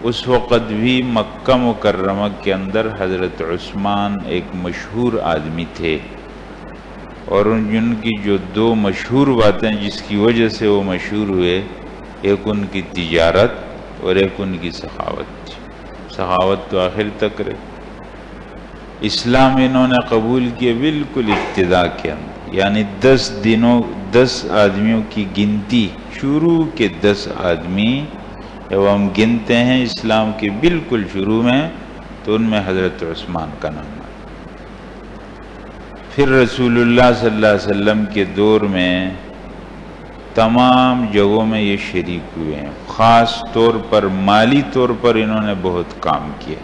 اس وقت بھی مکہ مکرمہ کے اندر حضرت عثمان ایک مشہور آدمی تھے، اور ان کی جو دو مشہور باتیں جس کی وجہ سے وہ مشہور ہوئے، ایک ان کی تجارت اور ایک ان کی سخاوت تھی۔ سخاوت تو آخر تک رہے۔ اسلام انہوں نے قبول کیا بالکل ابتدا کے اندر، یعنی 10 آدمیوں کی گنتی، شروع کے 10 آدمی جب ہم گنتے ہیں اسلام کے بالکل شروع میں، تو ان میں حضرت عثمان کا نام ہے۔ پھر رسول اللہ صلی اللہ علیہ وسلم کے دور میں تمام جگہوں میں یہ شریک ہوئے ہیں، خاص طور پر مالی طور پر انہوں نے بہت کام کیا۔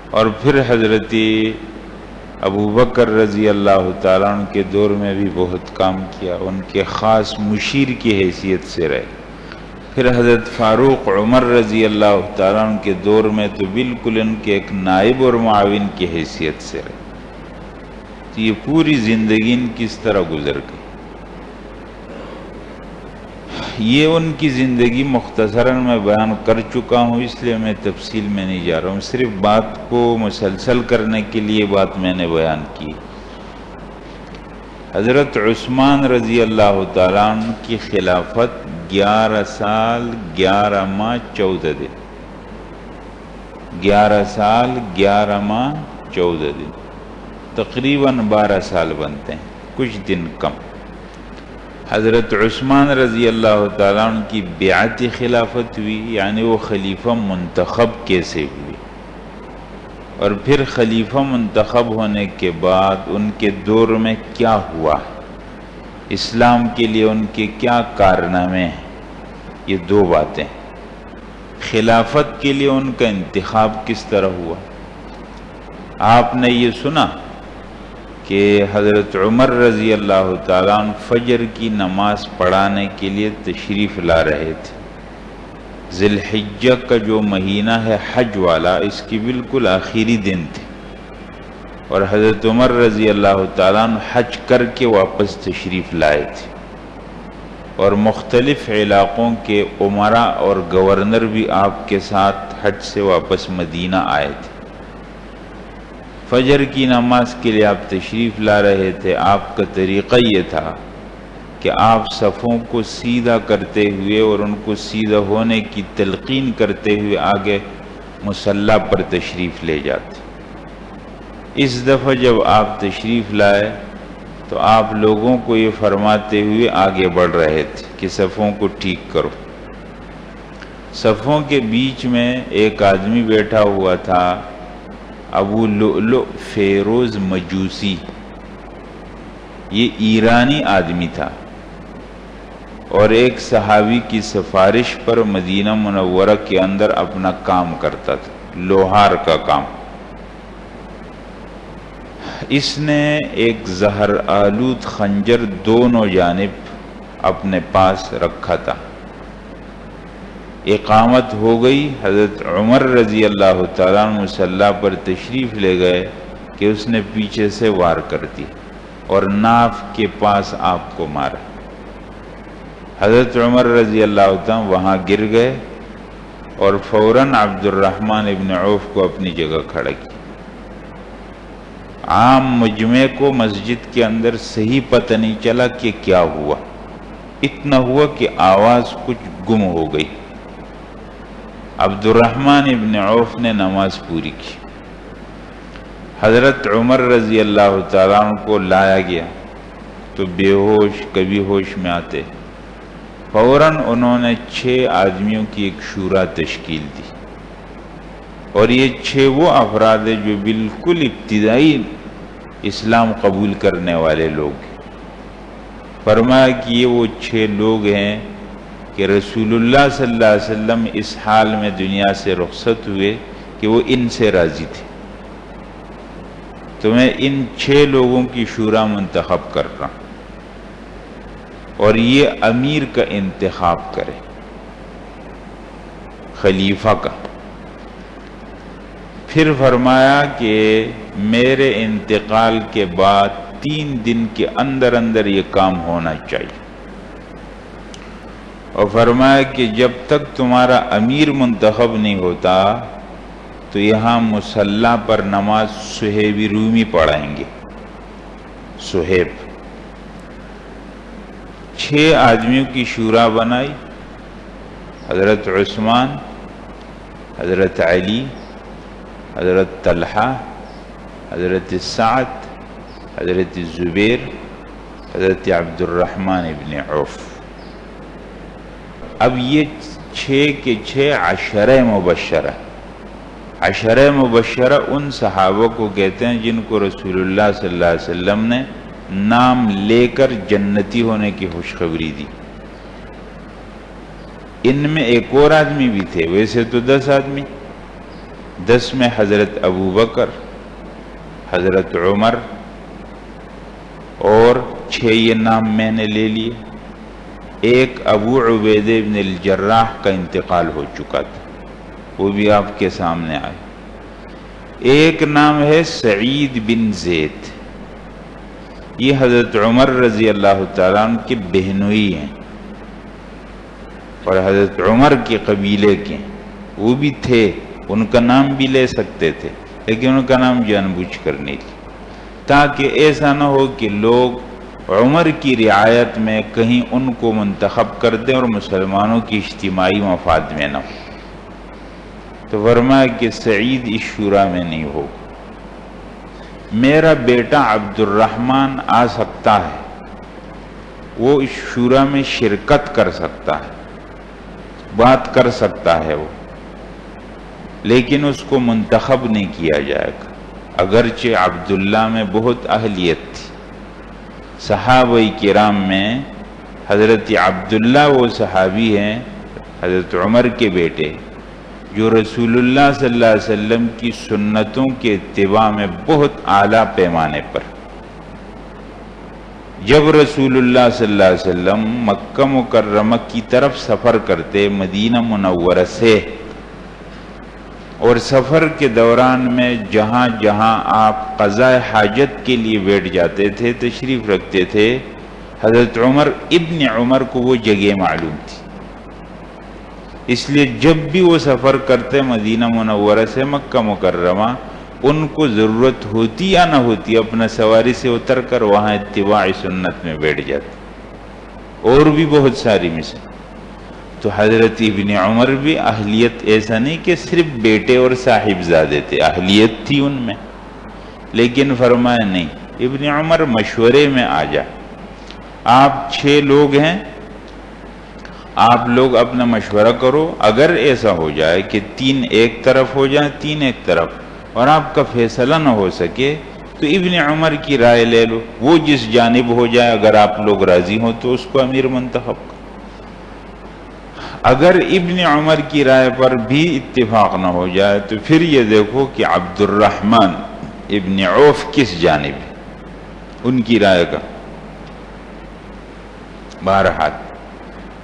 اور پھر حضرت ابو بکر رضی اللہ تعالیٰ عنہ کے دور میں بھی بہت کام کیا، ان کے خاص مشیر کی حیثیت سے رہے۔ پھر حضرت فاروق عمر رضی اللہ تعالیٰ عنہ کے دور میں تو بالکل ان کے ایک نائب اور معاون کی حیثیت سے رہے۔ تو یہ پوری زندگی ان کس طرح گزر گئی، یہ ان کی زندگی مختصراً میں بیان کر چکا ہوں، اس لیے میں تفصیل میں نہیں جا رہا ہوں، صرف بات کو مسلسل کرنے کے لیے بات میں نے بیان کی۔ حضرت عثمان رضی اللہ تعالیٰ عنہ کی خلافت 11 سال 11 ماہ 14 دن، 11 سال 11 ماہ 14 دن، تقریباً 12 سال بنتے ہیں، کچھ دن کم۔ حضرت عثمان رضی اللہ تعالیٰ عنہ کی بیعت خلافت ہوئی، یعنی وہ خلیفہ منتخب کیسے ہوئے، اور پھر خلیفہ منتخب ہونے کے بعد ان کے دور میں کیا ہوا، اسلام کے لیے ان کے کیا کارنامے ہیں، یہ 2 باتیں۔ خلافت کے لیے ان کا انتخاب کس طرح ہوا، آپ نے یہ سنا کہ حضرت عمر رضی اللہ تعالیٰ عنہ فجر کی نماز پڑھانے کے لیے تشریف لا رہے تھے۔ ذی الحجہ کا جو مہینہ ہے حج والا، اس کی بالکل آخری دن تھے، اور حضرت عمر رضی اللہ تعالیٰ عنہ حج کر کے واپس تشریف لائے تھے، اور مختلف علاقوں کے امراء اور گورنر بھی آپ کے ساتھ حج سے واپس مدینہ آئے تھے۔ فجر کی نماز کے لیے آپ تشریف لا رہے تھے، آپ کا طریقہ یہ تھا کہ آپ صفوں کو سیدھا کرتے ہوئے اور ان کو سیدھا ہونے کی تلقین کرتے ہوئے آگے مصلی پر تشریف لے جاتے۔ اس دفعہ جب آپ تشریف لائے تو آپ لوگوں کو یہ فرماتے ہوئے آگے بڑھ رہے تھے کہ صفوں کو ٹھیک کرو۔ صفوں کے بیچ میں ایک آدمی بیٹھا ہوا تھا، ابو لؤلؤ فیروز مجوسی، یہ ایرانی آدمی تھا، اور ایک صحابی کی سفارش پر مدینہ منورہ کے اندر اپنا کام کرتا تھا، لوہار کا کام۔ اس نے ایک زہر آلود خنجر دونوں جانب اپنے پاس رکھا تھا۔ اقامت ہو گئی، حضرت عمر رضی اللہ تعالیٰ عنہ مصلی پر تشریف لے گئے کہ اس نے پیچھے سے وار کر دی اور ناف کے پاس آپ کو مارا۔ حضرت عمر رضی اللہ تعالیٰ وہاں گر گئے اور فوراً عبد الرحمن ابن عوف کو اپنی جگہ کھڑا کیا۔ عام مجمع کو مسجد کے اندر صحیح پتہ نہیں چلا کہ کیا ہوا، اتنا ہوا کہ آواز کچھ گم ہو گئی۔ عبد الرحمن ابن عوف نے نماز پوری کی، حضرت عمر رضی اللہ تعالیٰ عنہ کو لایا گیا تو بے ہوش کبھی ہوش میں آتے، فوراً انہوں نے 6 آدمیوں کی ایک شورا تشکیل دی، اور یہ 6 وہ افراد ہیں جو بالکل ابتدائی اسلام قبول کرنے والے لوگ ہیں۔ فرمایا کہ یہ وہ 6 لوگ ہیں کہ رسول اللہ صلی اللہ علیہ وسلم اس حال میں دنیا سے رخصت ہوئے کہ وہ ان سے راضی تھے، تو میں ان 6 لوگوں کی شورا منتخب کر رہا ہوں، اور یہ امیر کا انتخاب کرے، خلیفہ کا۔ پھر فرمایا کہ میرے انتقال کے بعد 3 دن کے اندر اندر یہ کام ہونا چاہیے، اور فرمایا کہ جب تک تمہارا امیر منتخب نہیں ہوتا تو یہاں مصلی پر نماز صہیب رومی پڑھائیں گے. صہیب 6 آدمیوں کی شورا بنائی، حضرت عثمان، حضرت علی، حضرت طلحہ، حضرت سعد، حضرت زبیر، حضرت عبد الرحمن ابن عوف. اب یہ 6 کے 6 عشرہ مبشرہ. عشرہ مبشرہ ان صحابہ کو کہتے ہیں جن کو رسول اللہ صلی اللہ علیہ وسلم نے نام لے کر جنتی ہونے کی خوشخبری دی. ان میں ایک اور آدمی بھی تھے، ویسے تو 10 آدمی. 10 میں حضرت ابو بکر، حضرت عمر، اور 6 یہ نام میں نے لے لیے. ایک ابو عبیدہ بن الجراح کا انتقال ہو چکا تھا، وہ بھی آپ کے سامنے آئے. ایک نام ہے سعید بن زید، یہ حضرت عمر رضی اللہ تعالیٰ عنہ کے بہنوئی ہیں اور حضرت عمر کے قبیلے کے ہیں. وہ بھی تھے، ان کا نام بھی لے سکتے تھے لیکن ان کا نام جان بوجھ کر نہیں لی، تاکہ ایسا نہ ہو کہ لوگ عمر کی رعایت میں کہیں ان کو منتخب کر دیں اور مسلمانوں کی اجتماعی مفاد میں نہ ہو. تو فرمایا کہ سعید اس شورا میں نہیں ہو. میرا بیٹا عبد الرحمن آ سکتا ہے، وہ اس شورا میں شرکت کر سکتا ہے، بات کر سکتا ہے وہ، لیکن اس کو منتخب نہیں کیا جائے گا. اگرچہ عبداللہ میں بہت اہلیت تھی. صحابہ کرام میں حضرت عبداللہ وہ صحابی ہیں، حضرت عمر کے بیٹے، جو رسول اللہ صلی اللہ علیہ وسلم کی سنتوں کے اتباع میں بہت اعلیٰ پیمانے پر. جب رسول اللہ صلی اللہ علیہ وسلم مکہ مکرمہ کی طرف سفر کرتے مدینہ منورہ سے، اور سفر کے دوران میں جہاں جہاں آپ قضاء حاجت کے لیے بیٹھ جاتے تھے، تشریف رکھتے تھے، حضرت عمر ابن عمر کو وہ جگہ معلوم تھی. اس لیے جب بھی وہ سفر کرتے مدینہ منورہ سے مکہ مکرمہ، ان کو ضرورت ہوتی یا نہ ہوتی اپنا سواری سے اتر کر وہاں اتباع سنت میں بیٹھ جاتے. اور بھی بہت ساری مثال. تو حضرت ابن عمر بھی اہلیت، ایسا نہیں کہ صرف بیٹے اور صاحبزادے تھے، اہلیت تھی ان میں، لیکن فرمایا نہیں، ابن عمر مشورے میں آ جا. آپ 6 لوگ ہیں، آپ لوگ اپنا مشورہ کرو. اگر ایسا ہو جائے کہ 3 ایک طرف ہو جائیں، 3 ایک طرف، اور آپ کا فیصلہ نہ ہو سکے تو ابن عمر کی رائے لے لو، وہ جس جانب ہو جائے، اگر آپ لوگ راضی ہوں تو اس کو امیر منتخب کرو. اگر ابن عمر کی رائے پر بھی اتفاق نہ ہو جائے تو پھر یہ دیکھو کہ عبد الرحمن ابن عوف کس جانب ہے، ان کی رائے کا. بہرحال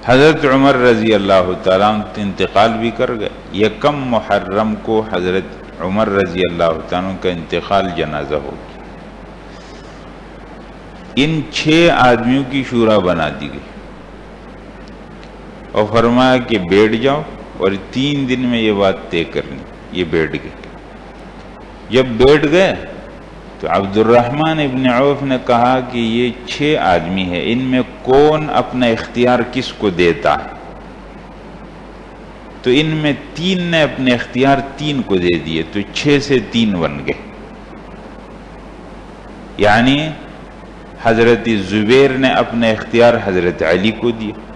حضرت عمر رضی اللہ تعالیٰ عنہ انتقال بھی کر گئے. 1 محرم کو حضرت عمر رضی اللہ تعالیٰ عنہ کا انتقال جنازہ ہو گیا. ان 6 آدمیوں کی شورا بنا دی گئی اور فرمایا کہ بیٹھ جاؤ اور 3 دن میں یہ بات طے کرنی. یہ بیٹھ گئے. جب بیٹھ گئے تو عبد الرحمن ابن عوف نے کہا کہ یہ 6 آدمی ہیں، ان میں کون اپنا اختیار کس کو دیتا ہے؟ تو ان میں 3 نے اپنے اختیار 3 کو دے دیے، تو 6 سے 3 بن گئے. یعنی حضرت زبیر نے اپنا اختیار حضرت علی کو دیا،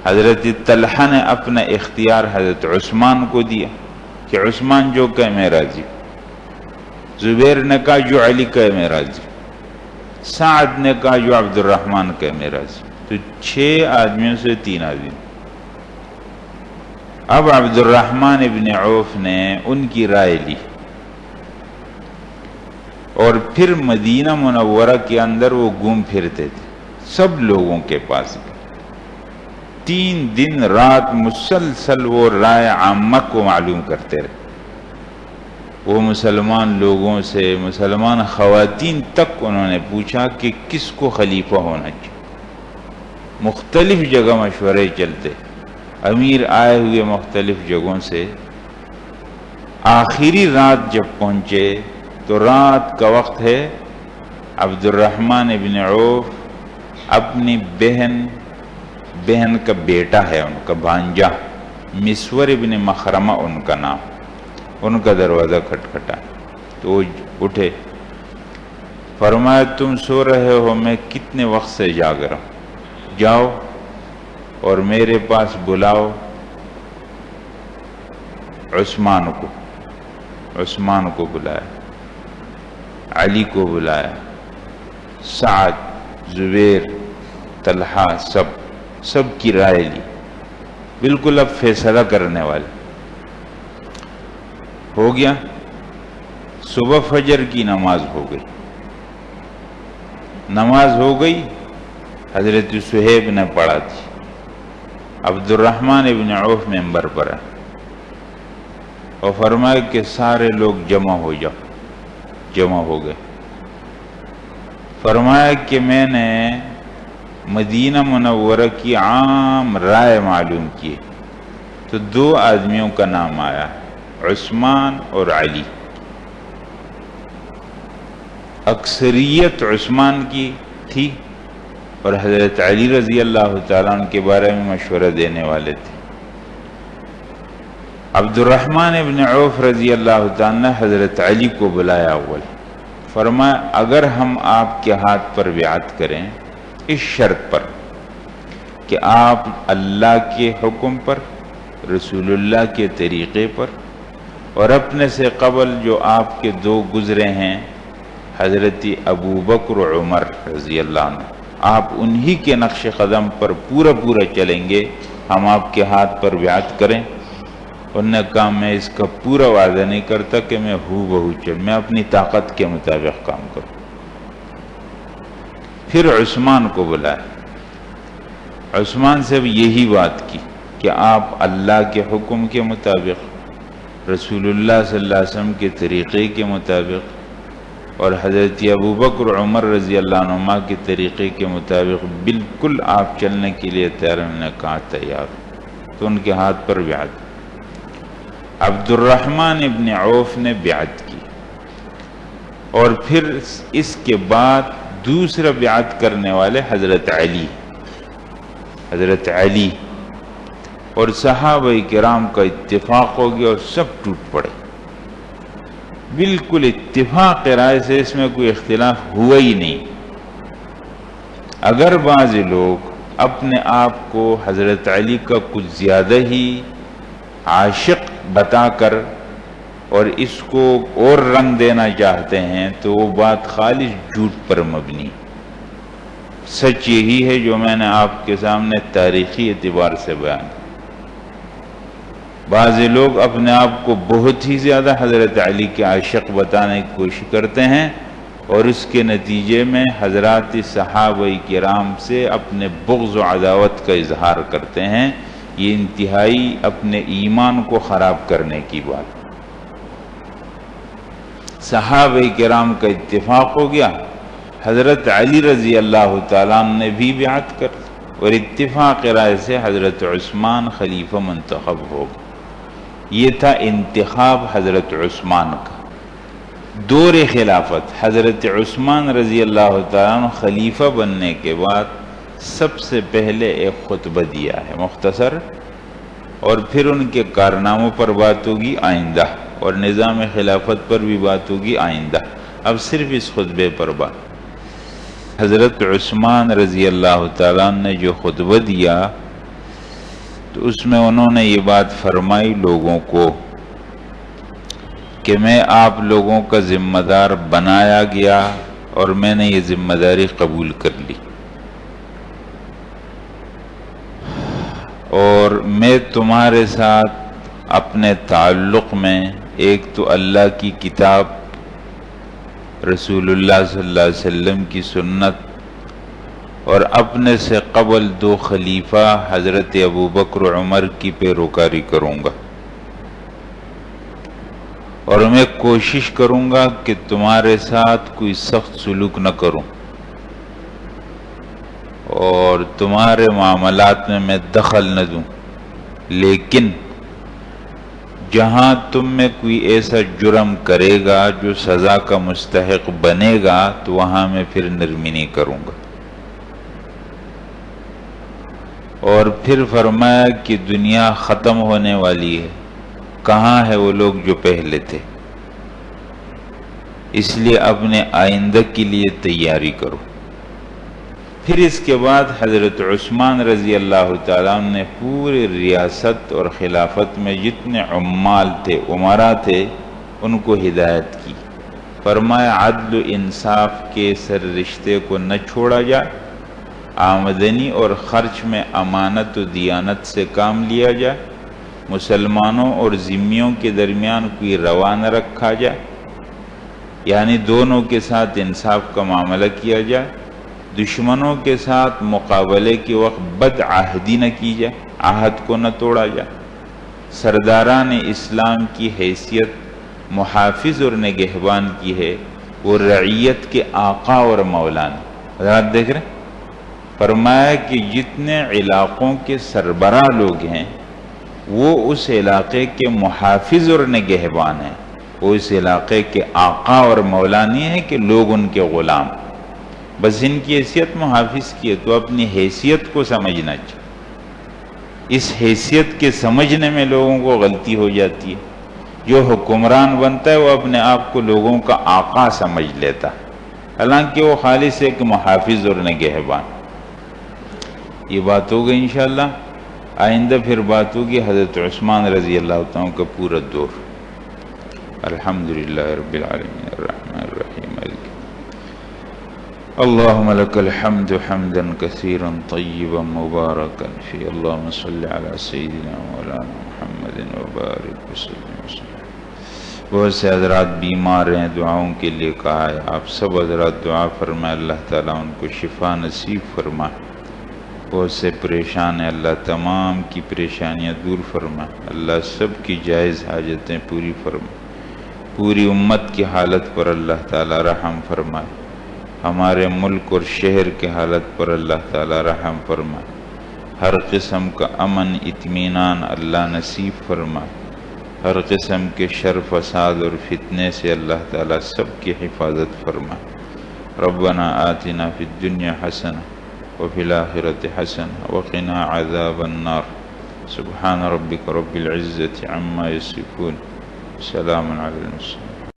حضرت طلحہ نے اپنا اختیار حضرت عثمان کو دیا کہ عثمان جو کہے میں راضی. زبیر نے کہا جو علی کہے میں راضی. سعد نے کہا جو عبد الرحمن کہے میں راضی. تو 6 آدمیوں سے 3 آدمی. اب عبد الرحمن ابن عوف نے ان کی رائے لی اور پھر مدینہ منورہ کے اندر وہ گھوم پھرتے تھے، سب لوگوں کے پاس. 3 دن رات مسلسل وہ رائے عامہ کو معلوم کرتے رہے. وہ مسلمان لوگوں سے، مسلمان خواتین تک انہوں نے پوچھا کہ کس کو خلیفہ ہونا چاہیے. مختلف جگہ مشورے چلتے، امیر آئے ہوئے مختلف جگہوں سے، آخری رات جب پہنچے تو رات کا وقت ہے، عبد الرحمن ابن عوف اپنی بہن کا بیٹا ہے، ان کا بھانجا، مسور ابن مخرمہ ان کا نام، ان کا دروازہ کھٹکھٹا تو وہ اٹھے، فرمایا تم سو رہے ہو، میں کتنے وقت سے جاگ رہا ہوں، جاؤ اور میرے پاس بلاؤ عثمان کو بلایا، علی کو بلایا، سعد، زبیر، طلحہ، سب کی رائے لی، بالکل اب فیصلہ کرنے والے ہو گیا۔ صبح فجر کی نماز ہو گئی، حضرت صہیب نے پڑھا تھی، عبد الرحمن ابن عوف ممبر پر ہے اور فرمایا کہ سارے لوگ جمع ہو گئے، فرمایا کہ میں نے مدینہ منورہ کی عام رائے معلوم کی تو 2 آدمیوں کا نام آیا، عثمان اور علی۔ اکثریت عثمان کی تھی اور حضرت علی رضی اللہ تعالیٰ عنہ کے بارے میں مشورہ دینے والے تھے۔ عبد الرحمن ابن عوف رضی اللہ تعالیٰ نے حضرت علی کو بلایا اول، فرمایا اگر ہم آپ کے ہاتھ پر بیعت کریں اس شرط پر کہ آپ اللہ کے حکم پر، رسول اللہ کے طریقے پر، اور اپنے سے قبل جو آپ کے 2 گزرے ہیں حضرت ابو بکر و عمر رضی اللہ عنہ، آپ انہی کے نقش قدم پر پورا چلیں گے، ہم آپ کے ہاتھ پر بیعت کریں۔ انہوں نے کہا میں اس کا پورا وعدہ نہیں کرتا کہ میں میں اپنی طاقت کے مطابق کام کروں۔ پھر عثمان کو بلایا، عثمان سے بھی یہی بات کی کہ آپ اللہ کے حکم کے مطابق، رسول اللہ صلی اللہ علیہ وسلم کے طریقے کے مطابق اور حضرت ابو بکر عمر رضی اللہ عنہما کے طریقے کے مطابق بالکل آپ چلنے کے لیے تیار ہیں۔ انہوں نے کہا تیار، تو ان کے ہاتھ پر بیعت۔ عبد الرحمن ابن عوف نے بیعت کی اور پھر اس کے بعد دوسرا بیعت کرنے والے حضرت علی اور صحابہ کرام کا اتفاق ہو گیا اور سب ٹوٹ پڑے، بالکل اتفاق رائے سے، اس میں کوئی اختلاف ہوا ہی نہیں۔ اگر بعض لوگ اپنے آپ کو حضرت علی کا کچھ زیادہ ہی عاشق بتا کر اور اس کو اور رنگ دینا چاہتے ہیں تو وہ بات خالص جھوٹ پر مبنی، سچ یہی ہے جو میں نے آپ کے سامنے تاریخی اعتبار سے بیان کیا۔ بعض لوگ اپنے آپ کو بہت ہی زیادہ حضرت علی کے عاشق بتانے کی کوشش کرتے ہیں اور اس کے نتیجے میں حضرات صحابہ کرام سے اپنے بغض و عداوت کا اظہار کرتے ہیں۔ یہ انتہائی اپنے ایمان کو خراب کرنے کی بات۔ صحابہ کرام کا اتفاق ہو گیا، حضرت علی رضی اللہ تعالیٰ عنہ نے بھی بیعت کر اور اتفاق رائے سے حضرت عثمان خلیفہ منتخب ہو گئے۔ یہ تھا انتخاب حضرت عثمان کا۔ دور خلافت حضرت عثمان رضی اللہ تعالیٰ عنہ خلیفہ بننے کے بعد سب سے پہلے ایک خطبہ دیا ہے مختصر، اور پھر ان کے کارناموں پر بات ہوگی آئندہ، اور نظام خلافت پر بھی بات ہوگی آئندہ۔ اب صرف اس خطبے پر بات۔ حضرت عثمان رضی اللہ تعالیٰ عنہ نے جو خطبہ دیا تو اس میں انہوں نے یہ بات فرمائی لوگوں کو کہ میں آپ لوگوں کا ذمہ دار بنایا گیا اور میں نے یہ ذمہ داری قبول کر لی، اور میں تمہارے ساتھ اپنے تعلق میں ایک تو اللہ کی کتاب، رسول اللہ صلی اللہ علیہ وسلم کی سنت، اور اپنے سے قبل 2 خلیفہ حضرت ابو بکر و عمر کی پیروکاری کروں گا، اور میں کوشش کروں گا کہ تمہارے ساتھ کوئی سخت سلوک نہ کروں، اور تمہارے معاملات میں دخل نہ دوں، لیکن جہاں تم میں کوئی ایسا جرم کرے گا جو سزا کا مستحق بنے گا تو وہاں میں پھر نرمی نہیں کروں گا۔ اور پھر فرمایا کہ دنیا ختم ہونے والی ہے، کہاں ہے وہ لوگ جو پہلے تھے، اس لیے اپنے آئندہ کے لیے تیاری کرو۔ پھر اس کے بعد حضرت عثمان رضی اللہ تعالیٰ عنہ نے پورے ریاست اور خلافت میں جتنے عمال تھے، امراء تھے، ان کو ہدایت کی۔ فرمایا عدل و انصاف کے سر رشتے کو نہ چھوڑا جائے، آمدنی اور خرچ میں امانت و دیانت سے کام لیا جائے، مسلمانوں اور ذمیوں کے درمیان کوئی روا نہ رکھا جائے، یعنی دونوں کے ساتھ انصاف کا معاملہ کیا جائے، دشمنوں کے ساتھ مقابلے کے وقت بد عہدی نہ کی جائے، عہد کو نہ توڑا جائے۔ سرداران اسلام کی حیثیت محافظ اور نگہبان کی ہے، وہ رعیت کے آقا اور مولانا۔ حضرات دیکھ رہے ہیں، فرمایا کہ جتنے علاقوں کے سربراہ لوگ ہیں وہ اس علاقے کے محافظ اور نگہبان ہیں، وہ اس علاقے کے آقا اور مولا نہیں ہیں کہ لوگ ان کے غلام۔ بس ان کی حیثیت محافظ کی ہے تو اپنی حیثیت کو سمجھنا چاہیے۔ اس حیثیت کے سمجھنے میں لوگوں کو غلطی ہو جاتی ہے۔ جو حکمران بنتا ہے وہ اپنے آپ کو لوگوں کا آقا سمجھ لیتا ہے، حالانکہ وہ خالص ایک محافظ اور نگہبان۔ یہ بات ہوگی انشاءاللہ۔ آئندہ پھر بات ہوگی حضرت عثمان رضی اللہ تعالیٰ کا پورا دور۔ الحمدللہ رب العالمین الرحمن الرحیم مالک اللہم لک الحمد حمدا کثیرا طیبا مبارکا فی اللہم صلی علی سیدنا مولانا محمد وبارک وسلم۔ بہت سے حضرات بیمار ہیں، دعاؤں کے لیے کہا ہے، آپ سب حضرات دعا فرمائے، اللہ تعالیٰ ان کو شفا نصیب فرمائے۔ بہت سے پریشان ہیں، اللہ تمام کی پریشانیاں دور فرمائے، اللہ سب کی جائز حاجتیں پوری فرمائے۔ پوری امت کی حالت پر اللہ تعالیٰ رحم فرمائے، ہمارے ملک اور شہر کے حالت پر اللہ تعالیٰ رحم فرمائے، ہر قسم کا امن اطمینان اللہ نصیب فرمائے، ہر قسم کے شر فساد اور فتنے سے اللہ تعالیٰ سب کی حفاظت فرمائے۔ ربنا آتنا فی الدنیا حسنہ وفی الآخرۃ حسنہ وقنا عذاب النار۔ سبحان ربک رب العزۃ عما یصفون، سلام علی المرسلین۔